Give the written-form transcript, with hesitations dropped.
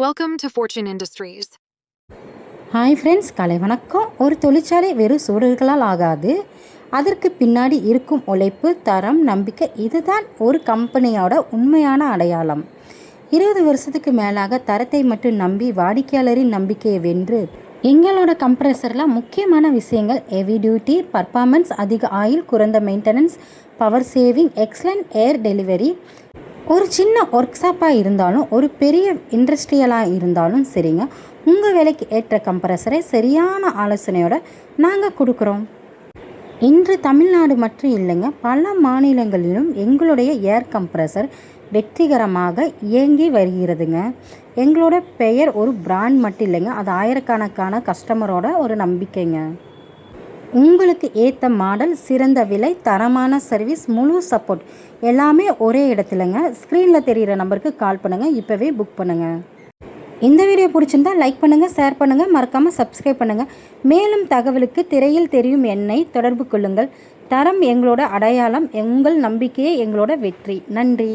Welcome to Fortune Industries. Hi friends, கலை வணக்கம். ஒரு தொழிற்சாலை வெறும் சுவடுகளால் ஆகாது. அதற்கு பின்னாடி இருக்கும் உழைப்பு, தரம், நம்பிக்கை, இதுதான் ஒரு கம்பெனியோட உண்மையான அடையாளம். 20 வருஷத்துக்கு மேலாக தரத்தை மட்டும் நம்பி வாடிக்கையாளரின் நம்பிக்கையை வென்று எங்களோட கம்ப்ரெசரில் முக்கியமான விஷயங்கள் ஹெவி டியூட்டி பர்ஃபார்மன்ஸ், அதிக ஆயில், குறைந்த மெயின்டெனன்ஸ், பவர் சேவிங், எக்ஸலண்ட் ஏர் டெலிவரி. ஒரு சின்ன ஒர்க் ஷாப்பாக இருந்தாலும் ஒரு பெரிய இண்டஸ்ட்ரியலாக இருந்தாலும் சரிங்க, உங்கள் வேலைக்கு ஏற்ற கம்ப்ரஸரை சரியான ஆலோசனையோடு நாங்கள் கொடுக்குறோம். இன்று தமிழ்நாடு மட்டும் இல்லைங்க, பல மாநிலங்களிலும் எங்களுடைய ஏர் கம்ப்ரஸர் வெற்றிகரமாக இயங்கி வருகிறதுங்க. எங்களோட பெயர் ஒரு பிராண்ட் மட்டும் இல்லைங்க, அது ஆயிரக்கணக்கான கஸ்டமரோட ஒரு நம்பிக்கைங்க. உங்களுக்கு ஏற்ற மாடல், சிறந்த விலை, தரமான சர்வீஸ், முழு சப்போர்ட் எல்லாமே ஒரே இடத்துலங்க. ஸ்க்ரீனில் தெரிகிற நம்பருக்கு கால் பண்ணுங்கள், இப்போவே புக் பண்ணுங்கள். இந்த வீடியோ பிடிச்சிருந்தா லைக் பண்ணுங்கள், ஷேர் பண்ணுங்கள், மறக்காமல் சப்ஸ்கிரைப் பண்ணுங்கள். மேலும் தகவலுக்கு திரையில் தெரியும் எண்ணை தொடர்பு கொள்ளுங்கள். தரம் எங்களோட அடையாளம், உங்கள் நம்பிக்கையே எங்களோட வெற்றி. நன்றி.